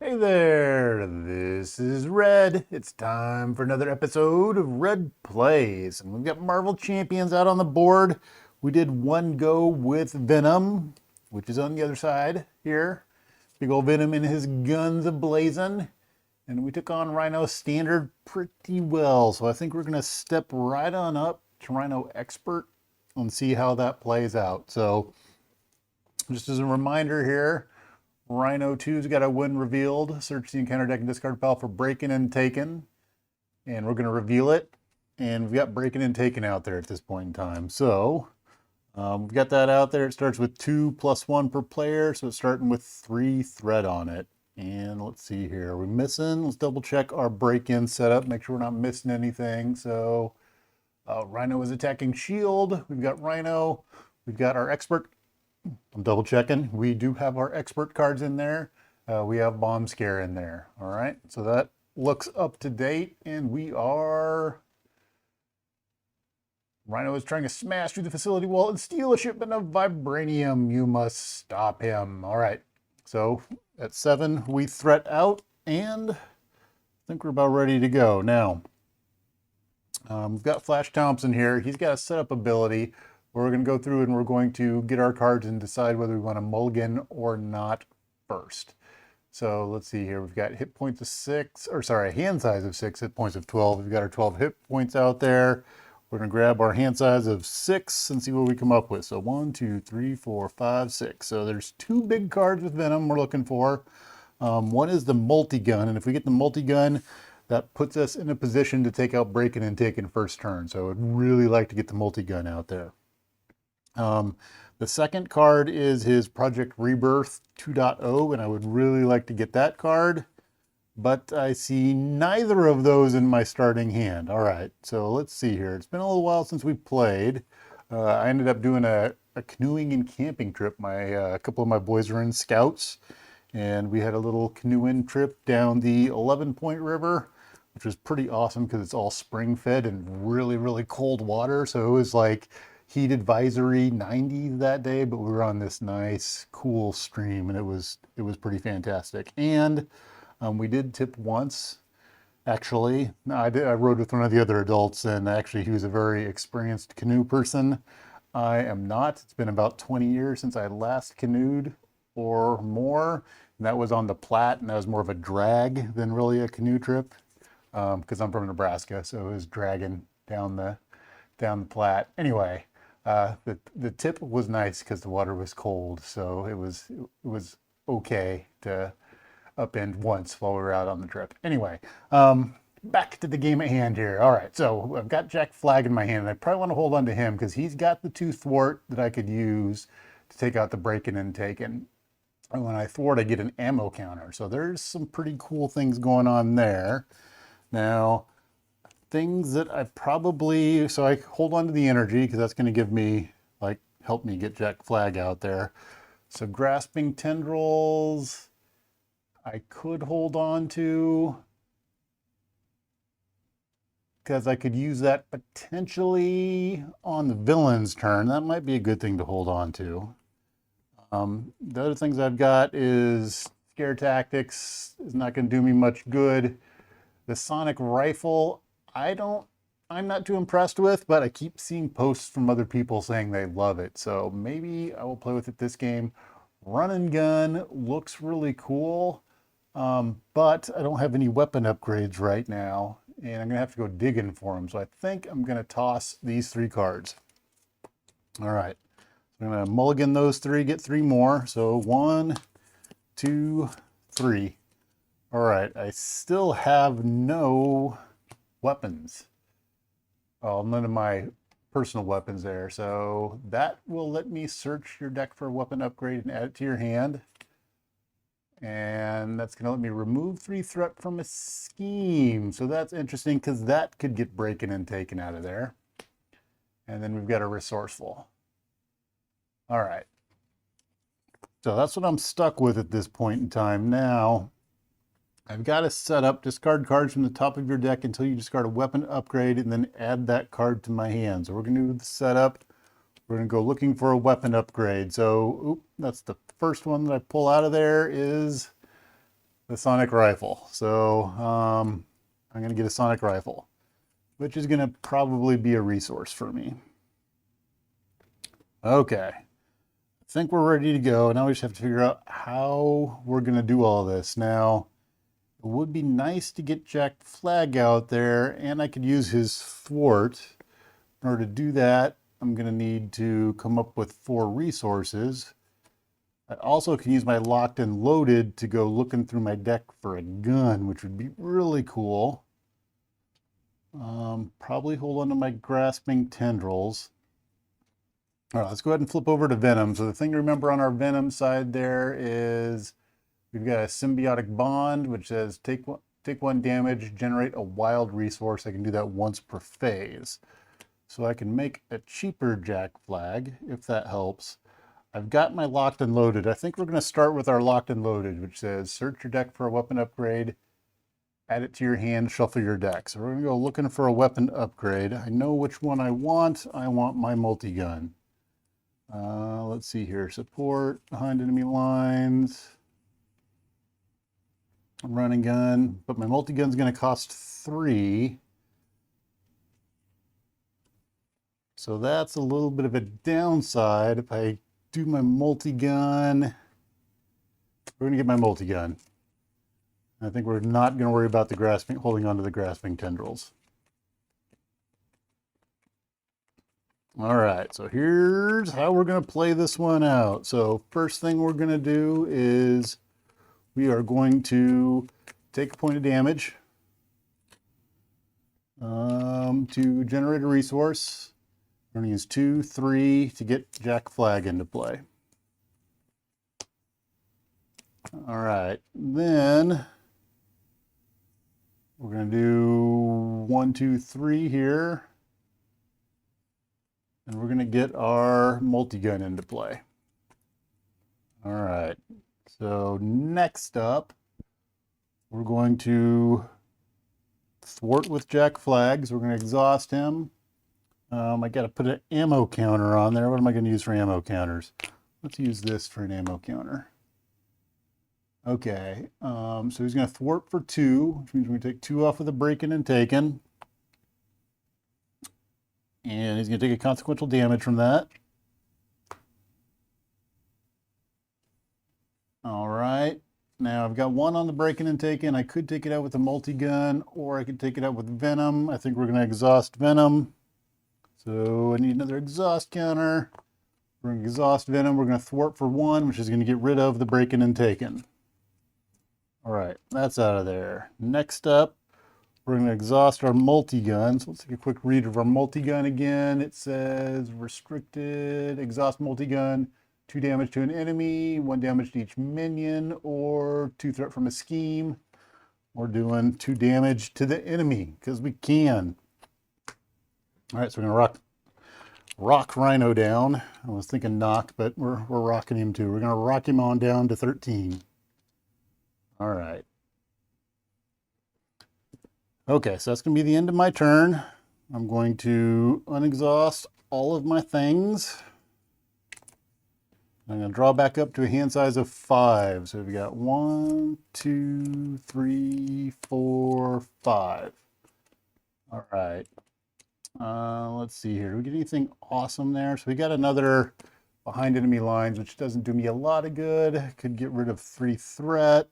Hey there, this is Red. It's time for another episode of Red Plays. And we've got Marvel Champions out on the board. We did one go with Venom, which is on the other side here. Big old Venom and his guns ablazing. And we took on Rhino Standard pretty well. So I think we're going to step right on up to Rhino Expert and see how that plays out. So just as a reminder here, Rhino 2's got a win revealed. Search the encounter deck and discard pile for breaking and taken. And we're going to reveal it. And we've got breaking and taken out there at this point in time. So we've got that out there. It starts with 2+1 per player. So it's starting with 3 threat on it. And let's see here. Are we missing? Let's double check our break-in setup. Make sure we're not missing anything. So Rhino is attacking shield. We've got Rhino. We've got our expert. I'm double checking. We do have our expert cards in there. We have bomb scare in there. All right. So that looks up to date. And we are... Rhino is trying to smash through the facility wall and steal a shipment of vibranium. You must stop him. All right. So at 7, we threat out. And I think we're about ready to go. Now, we've got Flash Thompson here. He's got a setup ability. We're going to go through and we're going to get our cards and decide whether we want to mulligan or not first. So let's see here. We've got hit points of 6, or sorry, hand size of 6, hit points of 12. We've got our 12 hit points out there. We're going to grab our hand size of 6 and see what we come up with. So 1, 2, 3, 4, 5, 6. So there's 2 big cards with Venom we're looking for. One is the Multi-Gun, and if we get the Multi-Gun, that puts us in a position to take out breaking and taking first turn. So I'd really like to get the Multi-Gun out there. The second card is his Project Rebirth 2.0, and I would really like to get that card, but I see neither of those in my starting hand. All right, so let's see here. It's been a little while since we played. I ended up doing a canoeing and camping trip. A couple of my boys were in Scouts, and we had a little canoeing trip down the 11-Point River, which was pretty awesome because it's all spring-fed and really, really cold water. So it was like heat advisory 90 that day, but we were on this nice cool stream, and it was pretty fantastic. And we did tip once, actually. I rode with one of the other adults, and actually he was a very experienced canoe person. I am not. It's been about 20 years since I last canoed or more, and that was on the Platte, and that was more of a drag than really a canoe trip, because I'm from Nebraska, so it was dragging down the Platte. Anyway, the tip was nice because the water was cold, so it was okay to upend once while we were out on the trip. Anyway, back to the game at hand here. All right, so I've got Jack Flag in my hand, and I probably want to hold on to him because he's got the 2 thwart that I could use to take out the breaking and taking. And when I thwart, I get an ammo counter. So there's some pretty cool things going on there. Now, things that I probably, so I hold on to the energy because that's going to give me, like, help me get Jack Flag out there. So grasping tendrils, I could hold on to because I could use that potentially on the villain's turn. That might be a good thing to hold on to. The other things I've got is scare tactics is not going to do me much good. The sonic rifle, I'm not too impressed with, but I keep seeing posts from other people saying they love it. So maybe I will play with it this game. Run and gun looks really cool, but I don't have any weapon upgrades right now, and I'm gonna have to go digging for them. So I think I'm gonna toss these 3 cards. All right, so I'm gonna mulligan those 3, get 3 more. So 1, 2, 3. All right, I still have no weapons. Oh, none of my personal weapons there. So that will let me search your deck for a weapon upgrade and add it to your hand. And that's going to let me remove 3 threat from a scheme. So that's interesting because that could get breaking and taken out of there. And then we've got a resourceful. All right. So that's what I'm stuck with at this point in time. Now, I've got to set up discard cards from the top of your deck until you discard a weapon upgrade and then add that card to my hand. So we're going to do the setup. We're going to go looking for a weapon upgrade. So that's the first one that I pull out of there is the sonic rifle. So I'm going to get a sonic rifle, which is going to probably be a resource for me. Okay, I think we're ready to go. Now we just have to figure out how we're going to do all this. Now, it would be nice to get Jack Flag out there, and I could use his thwart. In order to do that, I'm going to need to come up with 4 resources. I also can use my locked and loaded to go looking through my deck for a gun, which would be really cool. Probably hold on to my grasping tendrils. All right, let's go ahead and flip over to Venom. So the thing to remember on our Venom side there is we've got a symbiotic bond, which says take 1 damage, generate a wild resource. I can do that once per phase. So I can make a cheaper Jack Flag, if that helps. I've got my locked and loaded. I think we're going to start with our locked and loaded, which says search your deck for a weapon upgrade, add it to your hand, shuffle your deck. So we're going to go looking for a weapon upgrade. I know which one I want. I want my multi-gun. Let's see here. Support, behind enemy lines, run and gun. But my multi-gun's going to cost 3. So that's a little bit of a downside. If I do my multi-gun, we're going to get my multi-gun. I think we're not going to worry about the grasping, holding onto the grasping tendrils. All right, so here's how we're going to play this one out. So first thing we're going to do is we are going to take a point of damage to generate a resource. We're going to use 2, 3 to get Jack Flag into play. All right, then we're going to do 1, 2, 3 here. And we're going to get our multi-gun into play. All right, so next up, we're going to thwart with Jack Flag. So we're going to exhaust him. I got to put an ammo counter on there. What am I going to use for ammo counters? Let's use this for an ammo counter. Okay, so he's going to thwart for 2, which means we're going to take 2 off of the breaking and taken. And he's going to take a consequential damage from that. All right, now I've got 1 on the breaking and taken. I could take it out with a multi-gun, or I could take it out with Venom. I think we're going to exhaust Venom. So I need another exhaust counter. We're going to exhaust Venom. We're going to thwart for 1, which is going to get rid of the breaking and taken. All right, that's out of there. Next up, we're going to exhaust our multi-gun. So let's take a quick read of our multi-gun again. It says restricted, exhaust multi-gun, 2 damage to an enemy, 1 damage to each minion, or 2 threat from a scheme. We're doing 2 damage to the enemy because we can. All right, so we're going to rock Rhino down. I was thinking knock, but we're rocking him too. We're going to rock him on down to 13. All right. Okay, so that's going to be the end of my turn. I'm going to unexhaust all of my things. I'm going to draw back up to a hand size of 5. So we've got 1, 2, 3, 4, 5. All right. Let's see here. Do we get anything awesome there? So we got another behind enemy lines, which doesn't do me a lot of good. Could get rid of 3 threat.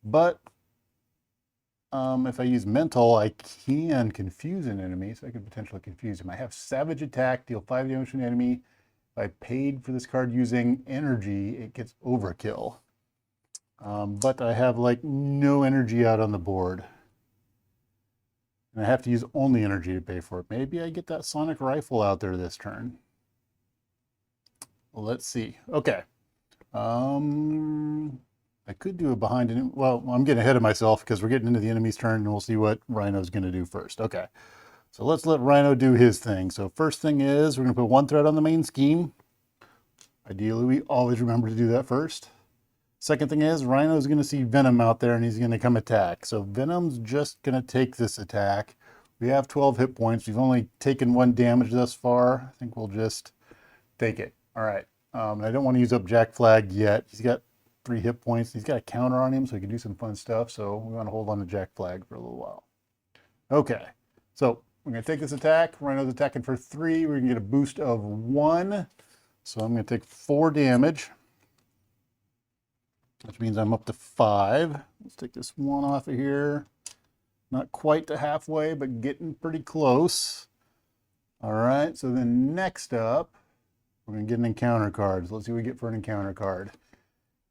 But if I use mental, I can confuse an enemy, so I could potentially confuse him. I have savage attack, deal 5 damage to an enemy. If I paid for this card using energy, it gets overkill. But I have like no energy out on the board. And I have to use only energy to pay for it. Maybe I get that sonic rifle out there this turn. Well, let's see. Okay. I could do a behind enemy. Well, I'm getting ahead of myself because we're getting into the enemy's turn and we'll see what Rhino's going to do first. Okay. So let's let Rhino do his thing. So first thing is we're going to put 1 threat on the main scheme. Ideally, we always remember to do that first. Second thing is Rhino's going to see Venom out there and he's going to come attack. So Venom's just going to take this attack. We have 12 hit points. We've only taken 1 damage thus far. I think we'll just take it. All right. I don't want to use up Jack Flag yet. He's got 3 hit points. He's got a counter on him, so he can do some fun stuff. So we want to hold on to Jack Flag for a little while. Okay, so we're going to take this attack. Rhino's attacking for 3. We're going to get a boost of 1. So I'm going to take 4 damage, which means I'm up to 5. Let's take this 1 off of here. Not quite to halfway, but getting pretty close. All right, so then next up, we're going to get an encounter card. So let's see what we get for an encounter card.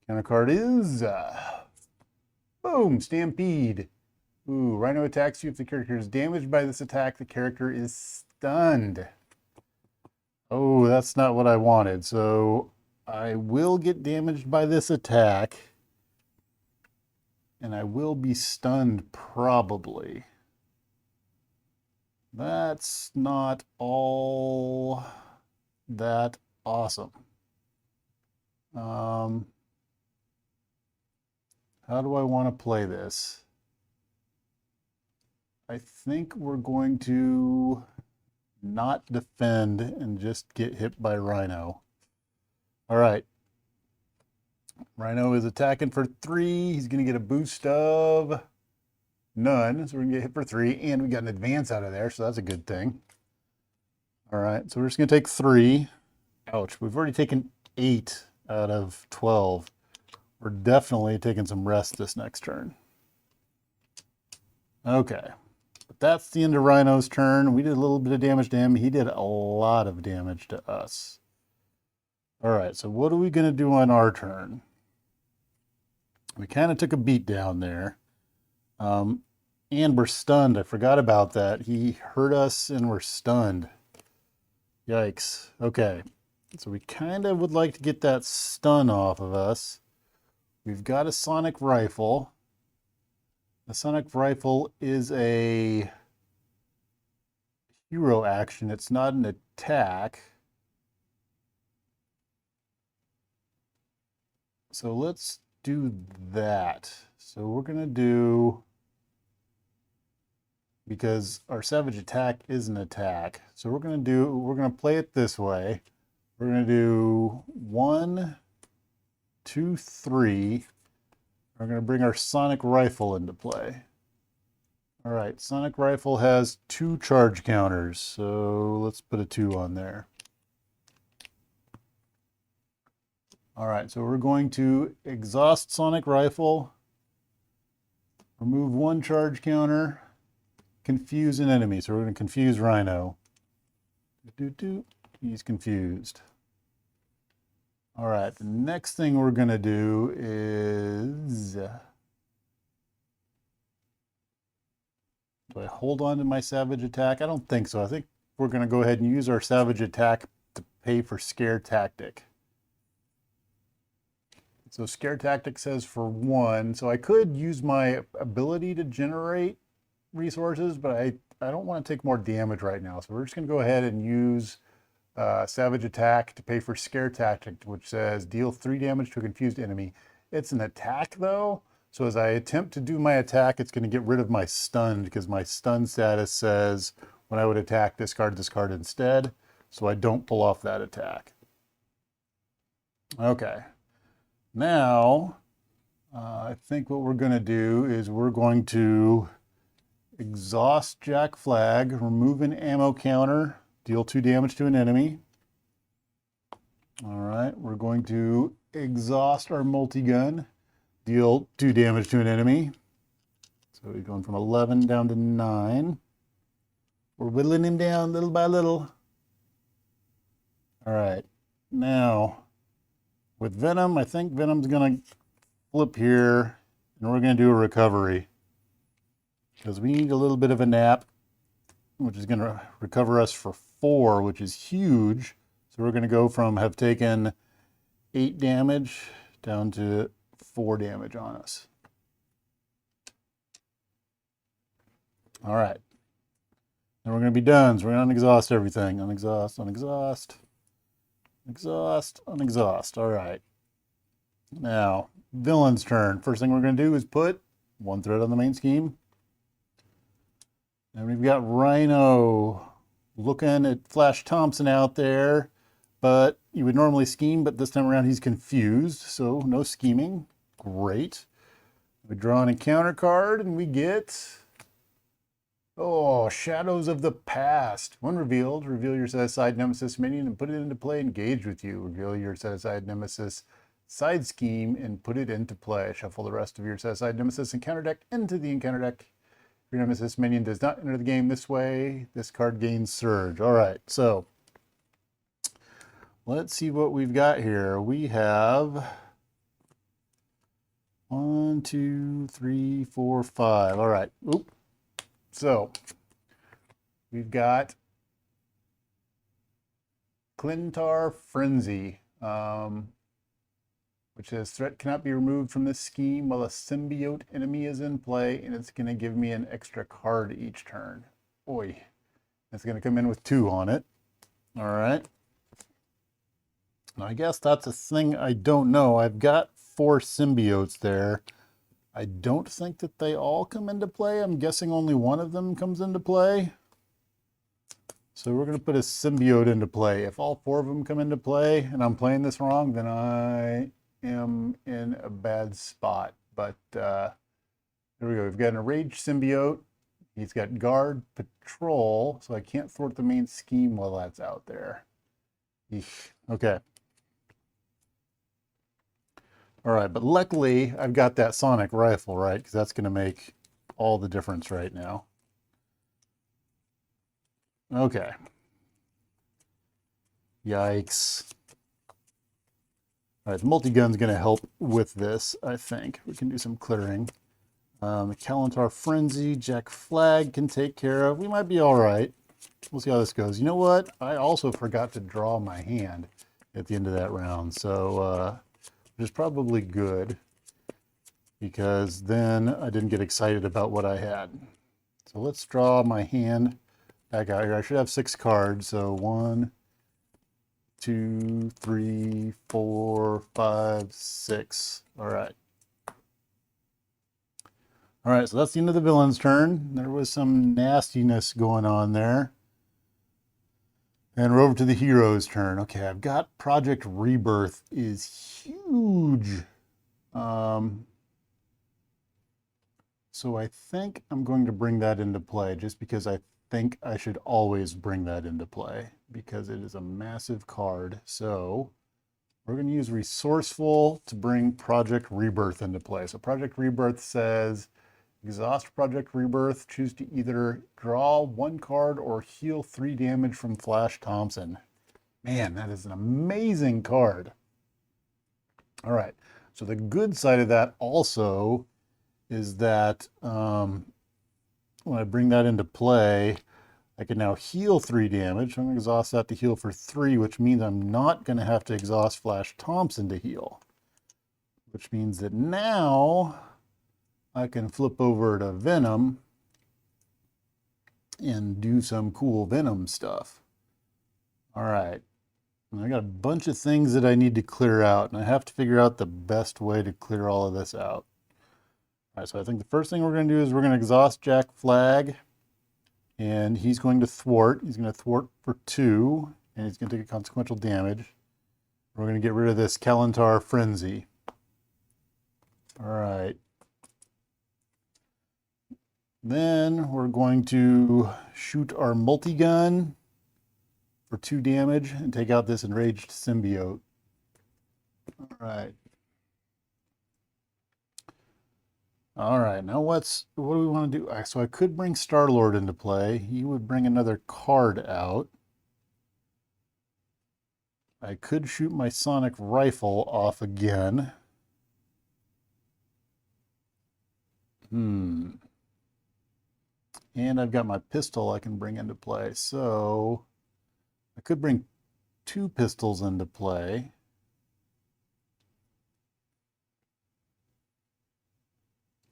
Encounter card is, boom, Stampede. Ooh, Rhino attacks you. If the character is damaged by this attack, the character is stunned. Oh, that's not what I wanted. So I will get damaged by this attack. And I will be stunned probably. That's not all that awesome. How do I want to play this? I think we're going to not defend and just get hit by Rhino. All right. Rhino is attacking for 3. He's going to get a boost of none. So we're going to get hit for 3. And we got an advance out of there, so that's a good thing. All right, so we're just going to take 3. Ouch, we've already taken 8 out of 12. We're definitely taking some rest this next turn. Okay. But that's the end of Rhino's turn. We did a little bit of damage to him. He did a lot of damage to us. All right, so what are we going to do on our turn? We kind of took a beat down there. And we're stunned. I forgot about that. He hurt us and we're stunned. Yikes. Okay, so we kind of would like to get that stun off of us. We've got a sonic rifle. The sonic rifle is a hero action. It's not an attack. So let's do that. So we're going to do, because our savage attack is an attack. So we're going to play it this way. We're going to do 1, 2, 3. We're going to bring our sonic rifle into play. All right, sonic rifle has 2 charge counters, so let's put a 2 on there. All right, so we're going to exhaust sonic rifle, remove 1 charge counter, confuse an enemy. So we're going to confuse Rhino. He's confused. All right, the next thing we're going to do is, do I hold on to my savage attack? I don't think so. I think we're going to go ahead and use our savage attack to pay for scare tactic. So scare tactic says for 1. So I could use my ability to generate resources, but I don't want to take more damage right now. So we're just going to go ahead and use savage attack to pay for scare tactic, which says deal 3 damage to a confused enemy. It's an attack though, so as I attempt to do my attack, it's going to get rid of my stun, because my stun status says when I would attack, discard this card instead, so I don't pull off that attack. Okay, now I think what we're going to do is we're going to exhaust Jack Flag, remove an ammo counter, deal 2 damage to an enemy. All right, we're going to exhaust our multi-gun, deal 2 damage to an enemy. So we're going from 11 down to 9. We're whittling him down little by little. All right, now with Venom, I think Venom's going to flip here, and we're going to do a recovery, because we need a little bit of a nap, which is going to recover us for 4, which is huge. So we're going to go from have taken 8 damage down to 4 damage on us. All right. Then we're going to be done. So we're going to unexhaust everything. Unexhaust, unexhaust, exhaust, unexhaust. All right. Now, villain's turn. First thing we're going to do is put 1 threat on the main scheme. And we've got Rhino looking at Flash Thompson out there, but You would normally scheme, but this time around he's confused, so no scheming. Great. We draw an encounter card and we get, oh, Shadows of the Past. When revealed, reveal your set-aside Nemesis minion and put it into play engaged with you. Reveal your set-aside Nemesis side scheme and put it into play. Shuffle the rest of your set-aside Nemesis encounter deck into the encounter deck. If your Nemesis minion does not enter the game this way, this card gains Surge. All right, so let's see what we've got here. We have 1, 2, 3, 4, 5. All right. Oop. So we've got Clintar Frenzy, which says threat cannot be removed from this scheme while a symbiote enemy is in play, and it's going to give me an extra card each turn. Boy, it's going to come in with 2 on it. All right. Now, I guess that's a thing I don't know. I've got 4 symbiotes there. I don't think that they all come into play. I'm guessing only one of them comes into play. So we're going to put a symbiote into play. If all 4 of them come into play and I'm playing this wrong, then I am in a bad spot. But there we go. We've got an enraged symbiote. He's got guard patrol, so I can't thwart the main scheme while that's out there. Eesh. Okay. All right, but luckily I've got that sonic rifle, right? Because that's going to make all the difference right now. Okay. Yikes. All right, the multi-gun's going to help with this, I think. We can do some clearing. The Clintar Frenzy, Jack Flag can take care of. We might be all right. We'll see how this goes. You know what? I also forgot to draw my hand at the end of that round. So, which is probably good because then I didn't get excited about what I had. So let's draw my hand back out here. I should have 6 cards. So 1, 2, 3, 4, 5, 6. All right. All right, so that's the end of the villain's turn. There was some nastiness going on there. And we're over to the hero's turn. Okay, I've got Project Rebirth is huge. So I think I'm going to bring that into play just because I think I should always bring that into play because it is a massive card. So we're going to use Resourceful to bring Project Rebirth into play. So Project Rebirth says, exhaust Project Rebirth, choose to either draw 1 card or heal 3 damage from Flash Thompson. Man, that is an amazing card. All right, so the good side of that also is that when I bring that into play, I can now heal 3 damage. I'm going to exhaust that to heal for 3, which means I'm not going to have to exhaust Flash Thompson to heal. Which means that now I can flip over to Venom and do some cool Venom stuff. All right. And I got a bunch of things that I need to clear out, and I have to figure out the best way to clear all of this out. All right, so I think the first thing we're going to do is we're going to exhaust Jack Flag, and he's going to thwart. He's going to thwart for 2, and he's going to take a consequential damage. We're going to get rid of this Clintar Frenzy. All right. Then we're going to shoot our multi-gun for 2 damage and take out this enraged symbiote. All right. All right, now what do we want to do? So I could bring Star-Lord into play. He would bring another card out. I could shoot my sonic rifle off again. And I've got my pistol I can bring into play. So I could bring 2 pistols into play.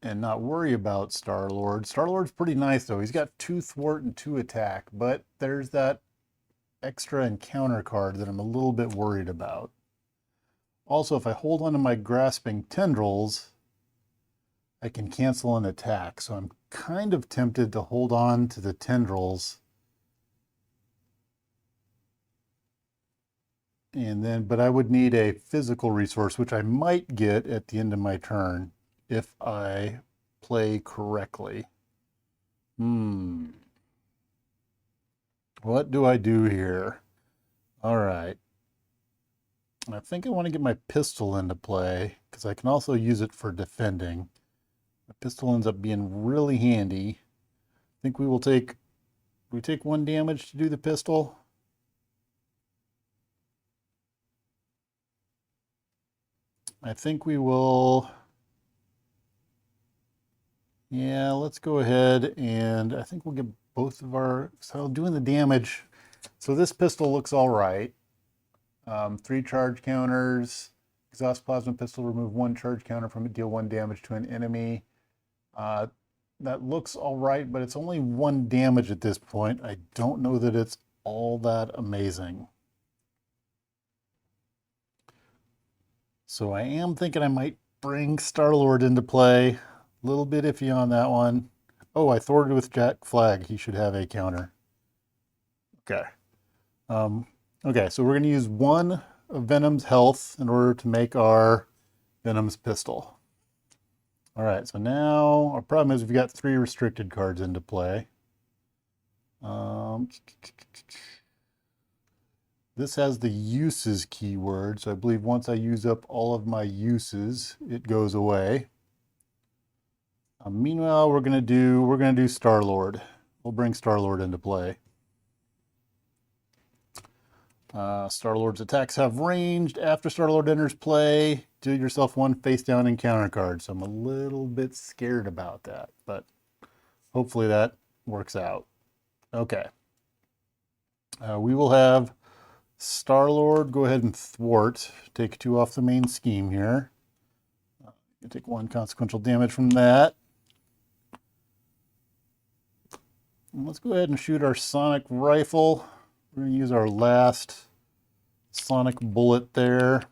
And not worry about Star-Lord. Star-Lord's pretty nice though. He's got 2 thwart and 2 attack, but there's that extra encounter card that I'm a little bit worried about. Also, if I hold on to my grasping tendrils, I can cancel an attack. So I'm kind of tempted to hold on to the tendrils And then, but I would need a physical resource, which I might get at the end of my turn if I play correctly. What do I do here? All right. I think I want to get my pistol into play because I can also use it for defending. My pistol ends up being really handy. I think we take 1 damage to do the pistol. I think we will. Yeah, let's go ahead and I think we'll get both of our, so doing the damage. So this pistol looks all right. 3 charge counters, exhaust plasma pistol, remove 1 charge counter from it, deal 1 damage to an enemy. That looks all right, but it's only 1 damage at this point. I don't know that it's all that amazing. So I am thinking I might bring Star-Lord into play. A little bit iffy on that one. Oh, I thwarted with Jack Flag. He should have a counter. Okay. Okay, so we're going to use 1 of Venom's health in order to make our Venom's pistol. All right, so now our problem is we've got 3 restricted cards into play. This has the uses keyword, so I believe once I use up all of my uses, it goes away. Meanwhile, we're gonna do Star-Lord. We'll bring Star-Lord into play. Star-Lord's attacks have ranged. After Star-Lord enters play, deal yourself 1 face-down encounter card. So I'm a little bit scared about that, but hopefully that works out. Okay. We will have Star-Lord go ahead and thwart. Take 2 off the main scheme here. You take 1 consequential damage from that. And let's go ahead and shoot our sonic rifle. We're going to use our last sonic bullet there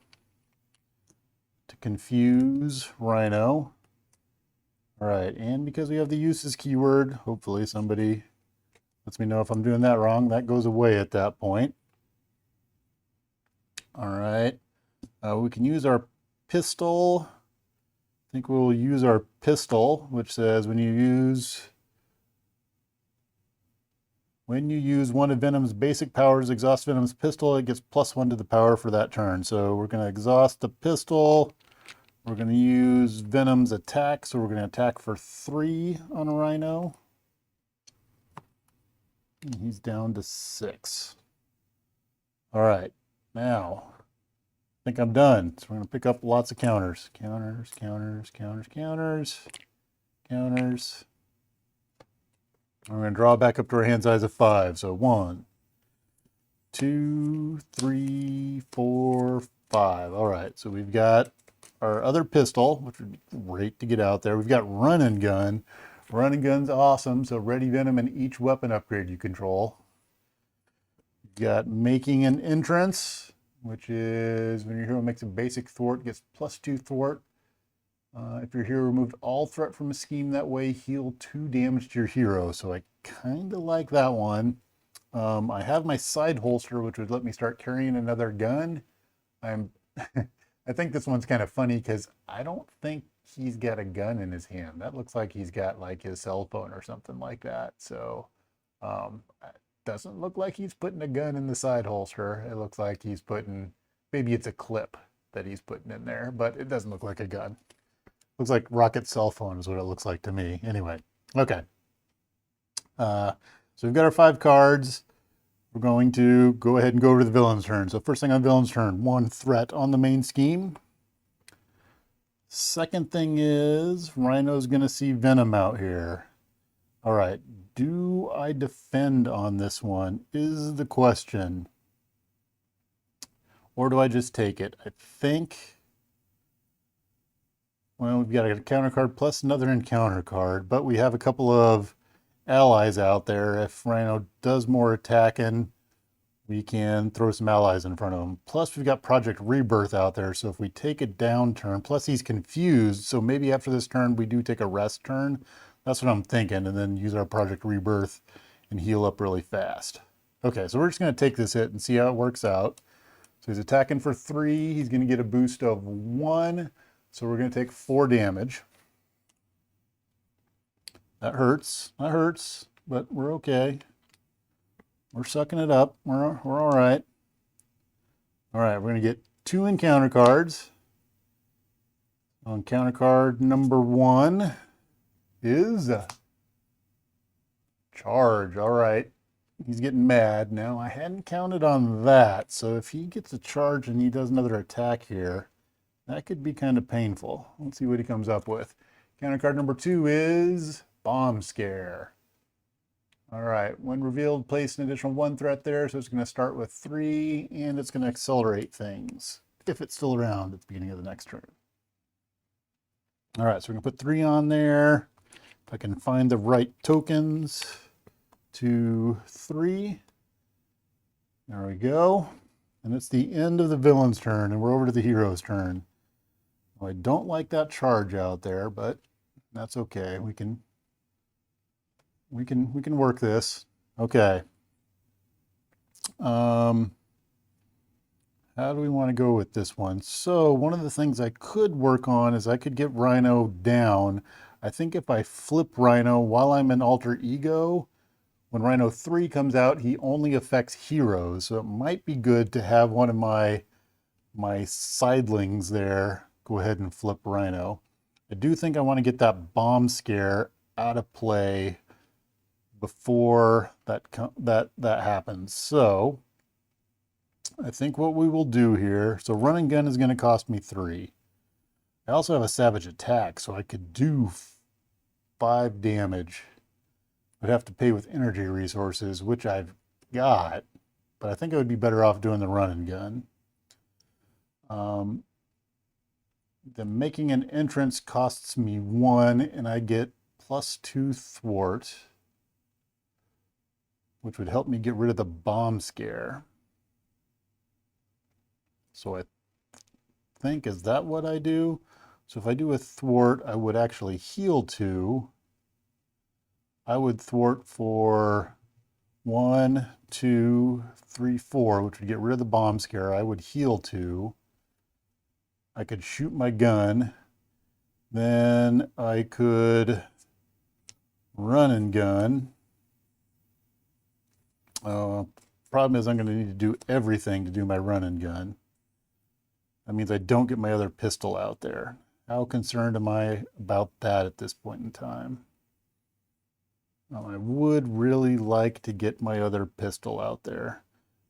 to confuse Rhino. All right, and because we have the uses keyword, hopefully somebody lets me know if I'm doing that wrong. That goes away at that point. All right, we can use our pistol. I think we'll use our pistol, which says when you use 1 of Venom's basic powers, exhaust Venom's pistol, it gets +1 to the power for that turn. So we're going to exhaust the pistol. We're going to use Venom's attack, so we're going to attack for 3 on a Rhino. And he's down to 6. All right, now I think I'm done. So we're going to pick up lots of counters. Counters, counters, counters, counters, counters. We're going to draw back up to our hand size of 5. So 1, 2, 3, 4, 5. All right, so we've got our other pistol, which would be great to get out there. We've got run and gun. Run and gun's awesome. So ready Venom in each weapon upgrade you control. You've got making an entrance, which is when your hero makes a basic thwart, gets +2 thwart. If your hero removed all threat from a scheme that way, heal 2 damage to your hero. So I kind of like that one. I have my side holster, which would let me start carrying another gun. I think this one's kind of funny because I don't think he's got a gun in his hand. That looks like he's got like his cell phone or something like that. So it doesn't look like he's putting a gun in the side holster. It looks like he's putting, maybe it's a clip that he's putting in there, but it doesn't look like a gun. Looks like Rocket's cell phone is what it looks like to me. Anyway, okay. So we've got our 5 cards. We're going to go ahead and go over to the villain's turn. So first thing on villain's turn, 1 threat on the main scheme. Second thing is Rhino's going to see Venom out here. All right, do I defend on this one is the question. Or do I just take it? I think, well, we've got a counter card plus another encounter card, but we have a couple of allies out there. If Rhino does more attacking, we can throw some allies in front of him. Plus we've got Project Rebirth out there, so if we take a down turn, plus he's confused, so maybe after this turn we do take a rest turn. That's what I'm thinking, and then use our Project Rebirth and heal up really fast. Okay, so we're just going to take this hit and see how it works out. So he's attacking for 3. He's going to get a boost of 1. So we're going to take 4 damage. That hurts. That hurts, but we're okay. We're sucking it up. We're all right. All right, we're going to get 2 encounter cards. Encounter card number 1 is charge. All right. He's getting mad. Now, I hadn't counted on that. So if he gets a charge and he does another attack here, that could be kind of painful. Let's see what he comes up with. Counter card number 2 is Bomb Scare. All right. When revealed, place an additional 1 threat there. So it's going to start with 3, and it's going to accelerate things if it's still around at the beginning of the next turn. All right. So we're going to put 3 on there. If I can find the right tokens. 2, 3. There we go. And it's the end of the villain's turn, and we're over to the hero's turn. Well, I don't like that charge out there, but that's okay. We can work this. Okay. How do we want to go with this one? So one of the things I could work on is I could get Rhino down. I think if I flip Rhino while I'm in alter ego, when Rhino 3 comes out, he only affects heroes. So it might be good to have one of my sidelings there go ahead and flip Rhino. I do think I want to get that bomb scare out of play before that happens. So I think what we will do here, so run and gun is going to cost me 3. I also have a savage attack, so I could do 5 damage. I'd have to pay with energy resources, which I've got, but I think I would be better off doing the run and gun. The making an entrance costs me 1, and I get +2 thwart, which would help me get rid of the bomb scare. So I think, is that what I do? So if I do a thwart, I would actually heal 2. I would thwart for 1, 2, 3, 4, which would get rid of the bomb scare. I would heal 2. I could shoot my gun. Then I could run and gun. Problem is I'm going to need to do everything to do my run and gun. That means I don't get my other pistol out there. How concerned am I about that at this point in time? I would really like to get my other pistol out there.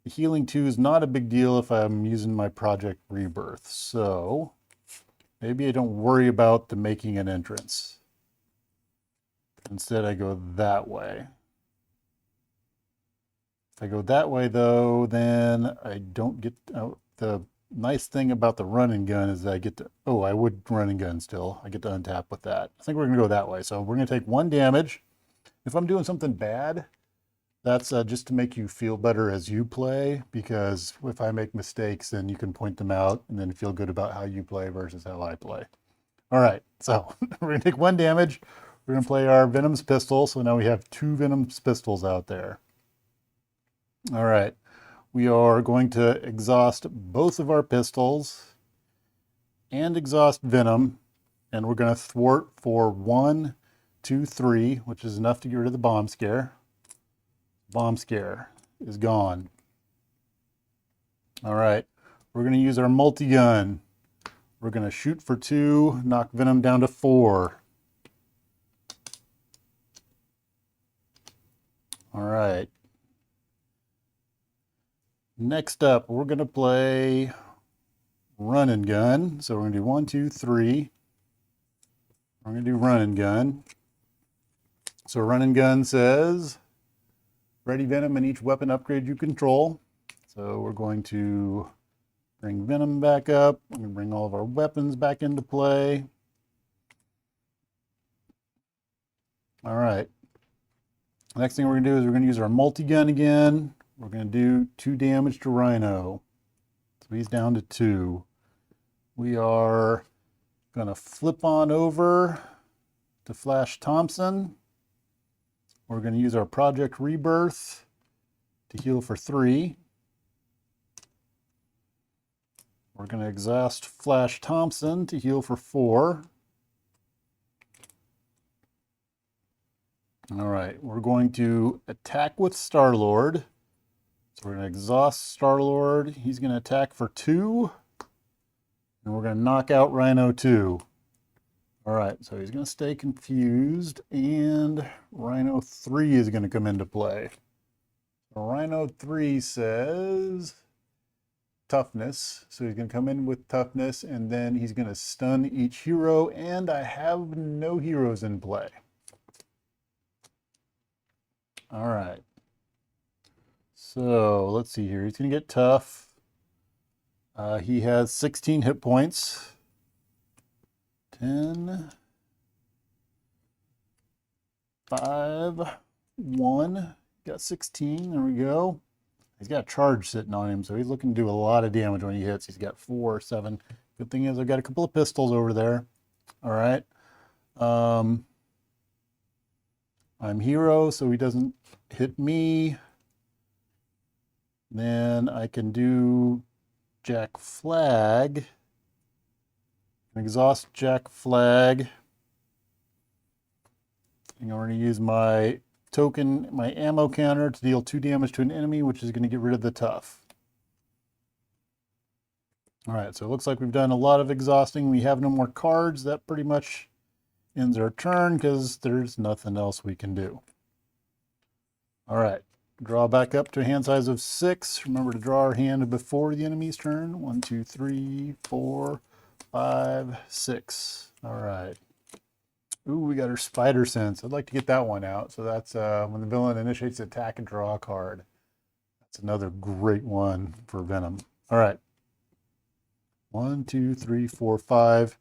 The healing 2 is not a big deal if I'm using my Project Rebirth, so maybe I don't worry about the making an entrance. Instead, I go that way. If I go that way, though, then I don't get... the nice thing about the run and gun is that I get to... Oh, I would run and gun still. I get to untap with that. I think we're going to go that way. So we're going to take 1 damage. If I'm doing something bad, that's just to make you feel better as you play, because if I make mistakes, then you can point them out and then feel good about how you play versus how I play. All right, so we're going to take 1 damage. We're going to play our Venom's pistol, so now we have 2 Venom's pistols out there. All right, we are going to exhaust both of our pistols and exhaust Venom, and we're going to thwart for 1, 2, 3, which is enough to get rid of the bomb scare. Bomb scare is gone. All right, we're going to use our multi-gun. We're going to shoot for 2, knock Venom down to 4. All right. Next up, we're going to play run and gun. So we're going to do 1, 2, 3. We're going to do run and gun. So run and gun says, ready Venom in each weapon upgrade you control. So we're going to bring Venom back up. We're going to bring all of our weapons back into play. All right. Next thing we're going to do is we're going to use our multi-gun again. We're going to do 2 damage to Rhino. So he's down to 2. We are going to flip on over to Flash Thompson. We're going to use our Project Rebirth to heal for 3. We're going to exhaust Flash Thompson to heal for 4. All right, we're going to attack with Star-Lord. So we're going to exhaust Star-Lord. He's going to attack for 2. And we're going to knock out Rhino 2. All right, so he's going to stay confused. And Rhino 3 is going to come into play. So Rhino 3 says toughness. So he's going to come in with toughness, and then he's going to stun each hero. And I have no heroes in play. All right. So let's see here. He's going to get tough. He has 16 hit points. 10, 5, 1. Got 16. There we go. He's got a charge sitting on him, so he's looking to do a lot of damage when he hits. He's got 4, 7. Good thing is I've got a couple of pistols over there. All right. I'm hero, so he doesn't hit me. Then I can do Jack Flag. Exhaust Jack Flag. And I'm going to use my token, my ammo counter to deal 2 damage to an enemy, which is going to get rid of the tough. All right, so it looks like we've done a lot of exhausting. We have no more cards. That pretty much ends our turn because there's nothing else we can do. All right, draw back up to a hand size of 6. Remember to draw our hand before the enemy's turn. 1, 2, 3, 4, 5, 6. All right. Ooh, we got our Spider Sense. I'd like to get that one out. So that's when the villain initiates the attack and draw a card. That's another great one for Venom. All right. 1, 2, 3, 4, 5.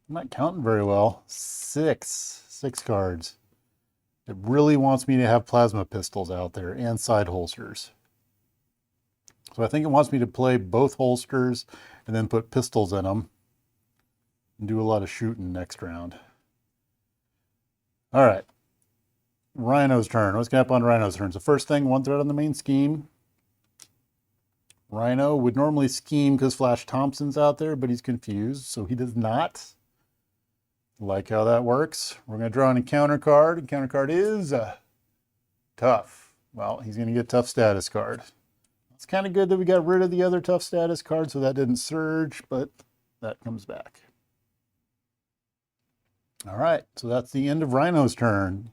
I'm not counting very well. 6 cards. It really wants me to have plasma pistols out there and side holsters. So I think it wants me to play both holsters and then put pistols in them and do a lot of shooting next round. All right. Rhino's turn. What's going to happen on Rhino's turn? So first thing, 1 threat on the main scheme. Rhino would normally scheme because Flash Thompson's out there, but he's confused, so he does not. Like how that works. We're going to draw an encounter card. Encounter card is tough. Well, he's going to get tough status card. It's kind of good that we got rid of the other tough status card so that didn't surge, but that comes back. All right, so that's the end of Rhino's turn.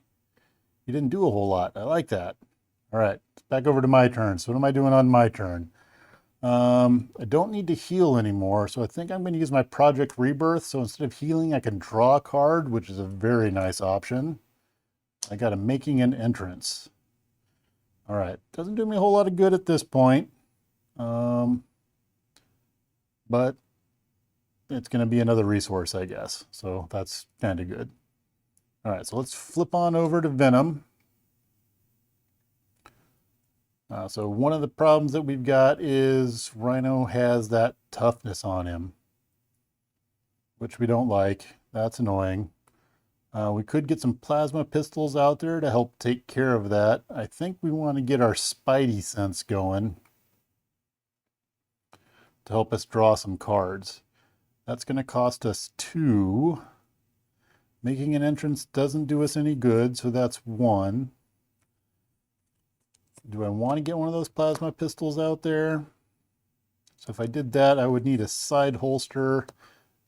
He didn't do a whole lot. I like that. All right, back over to my turn. So what am I doing on my turn? I don't need to heal anymore, so I think I'm going to use my Project Rebirth. So instead of healing, I can draw a card, which is a very nice option. I got a Making an Entrance. All right, doesn't do me a whole lot of good at this point, but it's going to be another resource, I guess. So that's kind of good. All right, so let's flip on over to Venom. So one of the problems that we've got is Rhino has that toughness on him, which we don't like. That's annoying. We could get some plasma pistols out there to help take care of that. I think we want to get our Spidey sense going to help us draw some cards. That's going to cost us 2. Making an Entrance doesn't do us any good, so that's 1. Do I want to get one of those plasma pistols out there? So if I did that, I would need a side holster.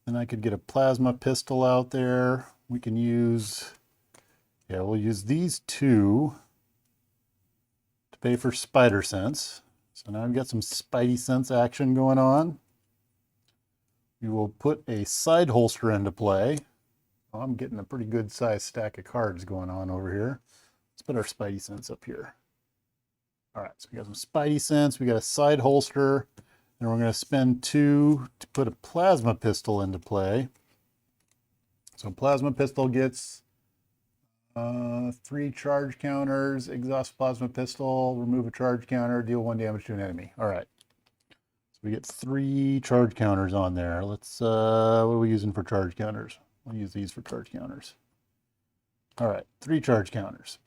Then I could get a plasma pistol out there. We can use, yeah, we'll use these 2 to pay for Spider Sense. So now I've got some Spidey Sense action going on. We will put a side holster into play. Oh, I'm getting a pretty good sized stack of cards going on over here. Let's put our Spidey Sense up here. All right, so we got some Spidey Sense, we got a side holster, and we're going to spend 2 to put a plasma pistol into play. So plasma pistol gets 3 charge counters, exhaust plasma pistol, remove a charge counter, deal 1 damage to an enemy. All right, so we get 3 charge counters on there. Let's, what are we using for charge counters? We'll use these for charge counters. All right, 3 charge counters.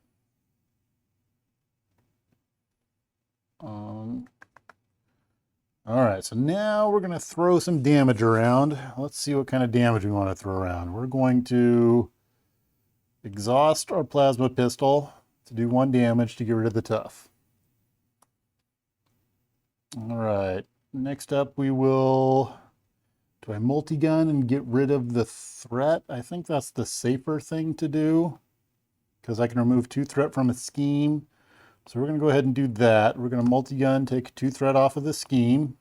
All right, so now we're going to throw some damage around. Let's see what kind of damage we want to throw around. We're going to exhaust our plasma pistol to do 1 damage to get rid of the tough. All right, next up we will... Do I multi-gun and get rid of the threat? I think that's the safer thing to do because I can remove 2 threat from a scheme. So we're going to go ahead and do that. We're going to multi-gun, take 2 threat off of the scheme.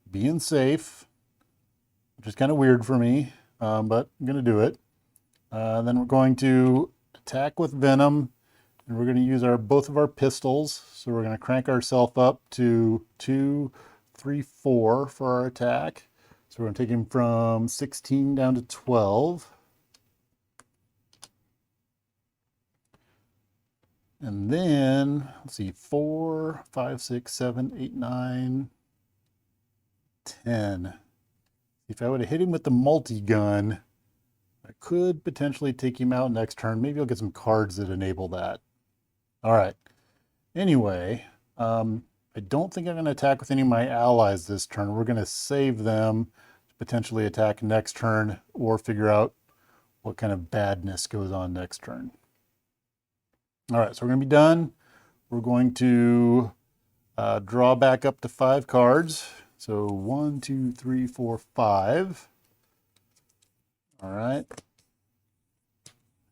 Being safe, which is kind of weird for me, but I'm going to do it. Then we're going to attack with Venom, and we're going to use both of our pistols. So we're going to crank ourselves up to 2, 3, 4 for our attack. So we're going to take him from 16 down to 12. And then, let's see, 4, 5, 6, 7, 8, 9, 10. If I would have hit him with the multi-gun, I could potentially take him out next turn. Maybe I'll get some cards that enable that. All right. Anyway, I don't think I'm going to attack with any of my allies this turn. We're going to save them to potentially attack next turn or figure out what kind of badness goes on next turn. All right, so we're going to be done. We're going to draw back up to 5 cards. So 1, 2, 3, 4, 5. All right.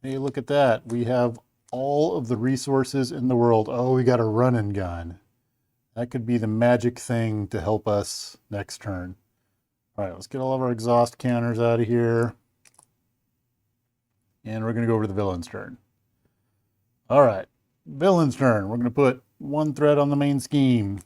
Hey, look at that. We have all of the resources in the world. Oh, we got a run and gun. That could be the magic thing to help us next turn. All right, let's get all of our exhaust counters out of here. And we're going to go over to the villain's turn. All right, villain's turn. We're going to put 1 threat on the main scheme.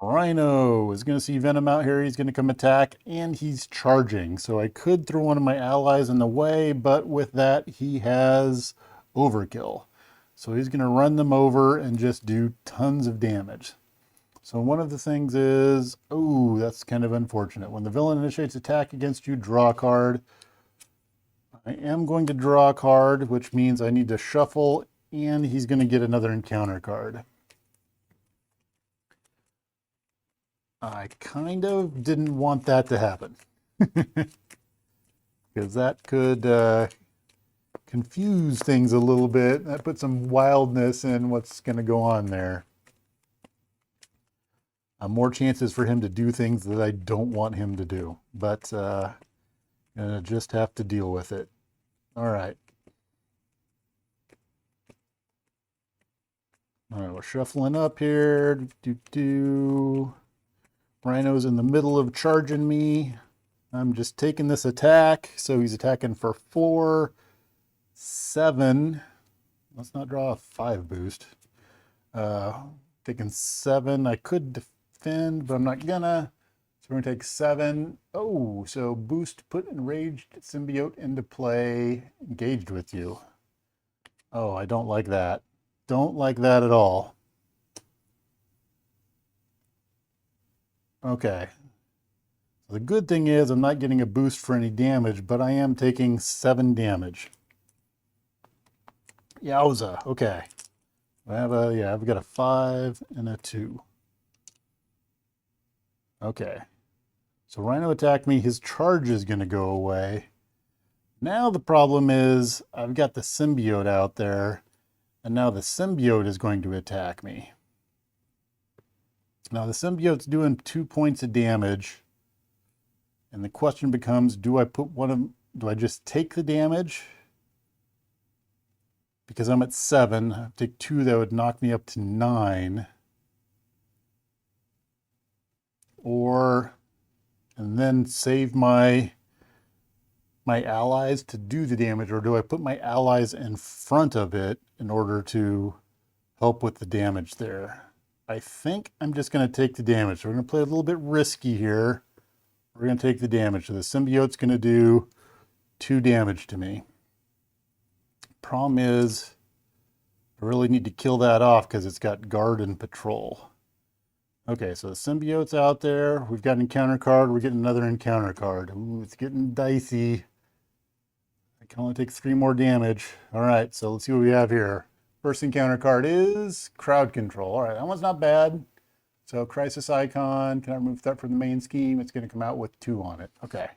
Rhino is going to see Venom out here. He's going to come attack, and he's charging. So I could throw one of my allies in the way, but with that, he has overkill. So he's going to run them over and just do tons of damage. So one of the things is, oh, that's kind of unfortunate. When the villain initiates attack against you, draw a card. I am going to draw a card, which means I need to shuffle, and he's going to get another encounter card. I kind of didn't want that to happen. Because that could confuse things a little bit. That put some wildness in what's going to go on there. More chances for him to do things that I don't want him to do. But I'm going to just have to deal with it. All right. All right, we're shuffling up here. Rhino's in the middle of charging me. I'm just taking this attack. So he's attacking for 4, 7. Let's not draw a 5 boost. Taking 7. I could defend, but I'm not gonna. So we're gonna take 7. Oh, so boost, put enraged symbiote into play, engaged with you. Oh, I don't like that. Don't like that at all. Okay. The good thing is I'm not getting a boost for any damage, but I am taking 7 damage. Yowza. Okay. I've got a 5 and a 2. Okay. So Rhino attacked me. His charge is going to go away. Now the problem is I've got the symbiote out there, and now the symbiote is going to attack me. Now the symbiote's doing 2 points of damage. And the question becomes, do I just take the damage? Because I'm at 7, I take 2, that would knock me up to 9. And then save my allies to do the damage, or do I put my allies in front of it in order to help with the damage there? I think I'm just going to take the damage. So we're going to play a little bit risky here. We're going to take the damage. So the symbiote's going to do 2 damage to me. Problem is, I really need to kill that off because it's got guard and patrol. Okay, so the symbiote's out there. We've got an encounter card. We're getting another encounter card. Ooh, it's getting dicey. I can only take 3 more damage. All right, so let's see what we have here. First encounter card is Crowd Control. All right, that one's not bad. So Crisis Icon, can I remove that from the main scheme? It's going to come out with 2 on it. Okay.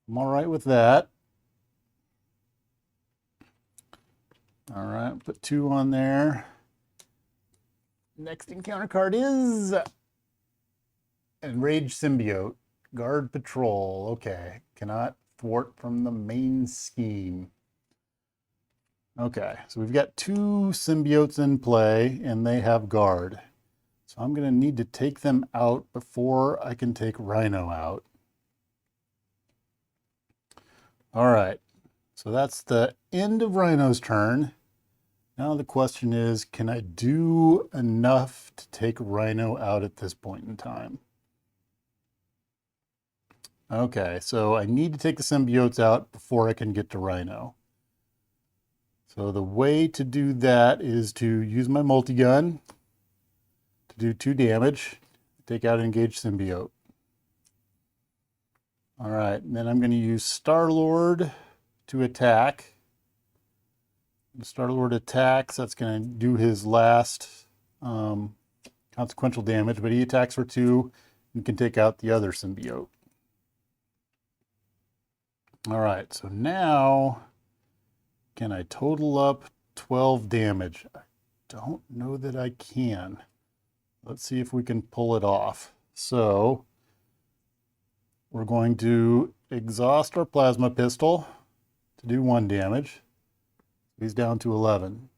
I'm all right with that. All right, put 2 on there. Next encounter card is Enraged Symbiote. Guard Patrol. Okay. Cannot thwart from the main scheme. Okay, so we've got 2 symbiotes in play, and they have guard. So I'm going to need to take them out before I can take Rhino out. All right, so that's the end of Rhino's turn. Now the question is, can I do enough to take Rhino out at this point in time? Okay, so I need to take the symbiotes out before I can get to Rhino. So the way to do that is to use my multi-gun to do 2 damage, take out an engaged symbiote. All right, and then I'm going to use Star-Lord to attack. Star-Lord attacks, that's going to do his last consequential damage, but he attacks for 2 and can take out the other symbiote. All right, so now can I total up 12 damage? I don't know that I can. Let's see if we can pull it off. So we're going to exhaust our plasma pistol to do 1 damage. He's down to 11.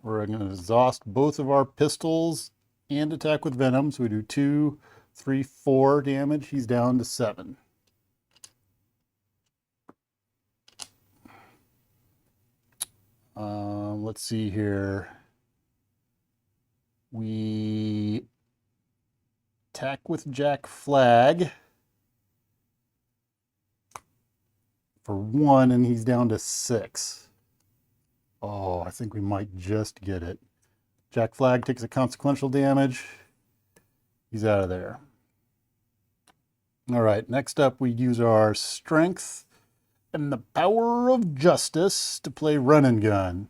We're going to exhaust both of our pistols and attack with Venom. So we do 2, 3, 4 damage. He's down to 7. Let's see here. We attack with Jack Flag for 1, and he's down to 6. Oh, I think we might just get it. Jack Flag takes a consequential damage. He's out of there. All right, next up we use our strength and the power of justice to play run and gun.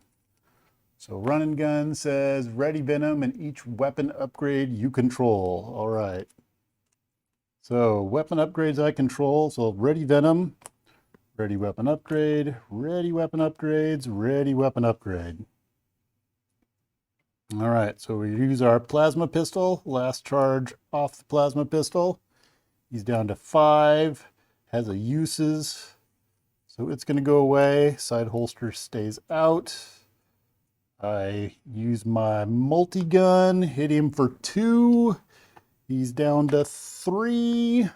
So run and gun says ready Venom and each weapon upgrade you control. All right. So weapon upgrades I control. So ready Venom, ready weapon upgrade, ready weapon upgrades, ready weapon upgrade. All right, so we use our plasma pistol, last charge off the plasma pistol. He's down to 5, has a uses. So it's going to go away. Side holster stays out. I use my multi-gun, hit him for 2. He's down to 3.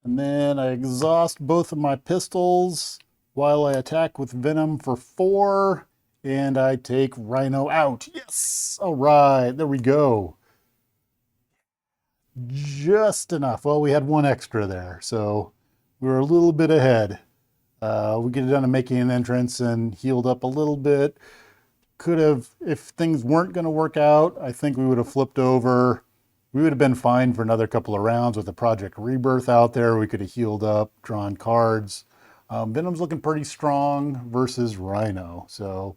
And then I exhaust both of my pistols while I attack with Venom for 4. And I take Rhino out. Yes! All right, there we go. Just enough. Well, we had 1 extra there, so we were a little bit ahead. We get it done to making an entrance and healed up a little bit. Could have, if things weren't going to work out, I think we would have flipped over. We would have been fine for another couple of rounds with the Project Rebirth out there. We could have healed up, drawn cards. Venom's looking pretty strong versus Rhino. So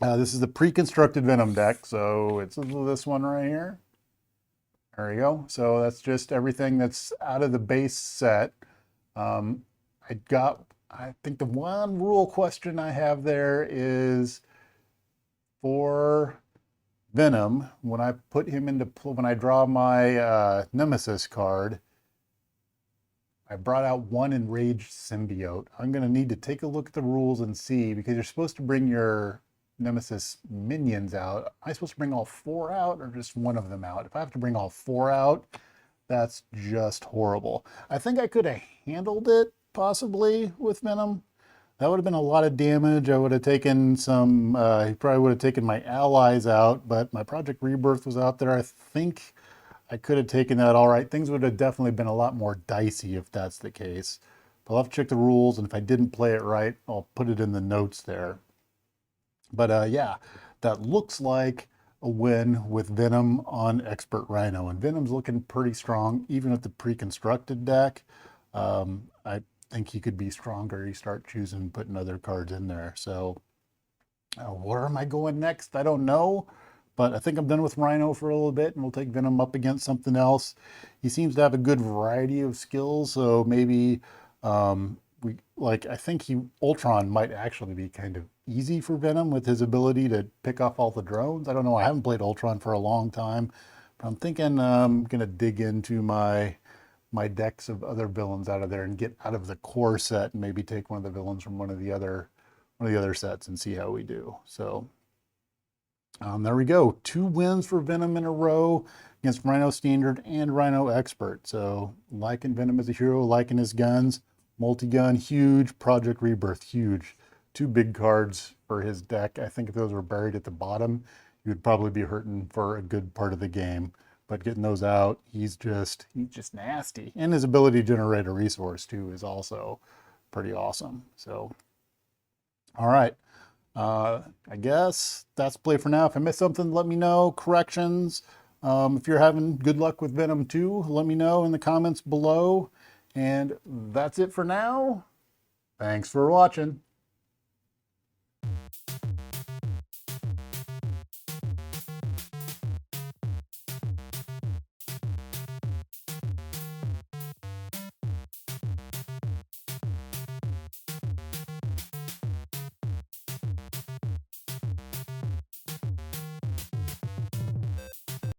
this is the pre-constructed Venom deck. So it's this one right here. There we go. So that's just everything that's out of the base set. I think the one rule question I have there is for Venom, when I put him into, when I draw my Nemesis card, I brought out 1 enraged symbiote. I'm going to need to take a look at the rules and see, because you're supposed to bring your Nemesis minions out. Am I supposed to bring all 4 out or just 1 of them out? If I have to bring all 4 out, that's just horrible. I think I could have handled it possibly with Venom. That would have been a lot of damage. I would have taken some, he probably would have taken my allies out, but my Project Rebirth was out there. I think I could have taken that all right. Things would have definitely been a lot more dicey if that's the case. But I'll have to check the rules, and if I didn't play it right, I'll put it in the notes there. But yeah, that looks like a win with Venom on Expert Rhino. And Venom's looking pretty strong, even with the pre-constructed deck. think he could be stronger, you start choosing, putting other cards in there. So where am I going next? I don't know, but I think I'm done with Rhino for a little bit, and we'll take Venom up against something else. He seems to have a good variety of skills, so maybe I think Ultron might actually be kind of easy for Venom with his ability to pick off all the drones. I don't know. I haven't played Ultron for a long time, but I'm thinking I'm gonna dig into my decks of other villains out of there and get out of the core set and maybe take one of the villains from one of the other sets and see how we do. So there we go. 2 wins for Venom in a row against Rhino Standard and Rhino Expert. So liking Venom as a hero, liking his guns. Multi-Gun, huge. Project Rebirth, huge. 2 big cards for his deck. I think if those were buried at the bottom, you would probably be hurting for a good part of the game. But getting those out, he's just nasty. And his ability to generate a resource too is also pretty awesome. So, all right. I guess that's play for now. If I missed something, let me know. Corrections. If you're having good luck with Venom 2, let me know in the comments below. And that's it for now. Thanks for watching.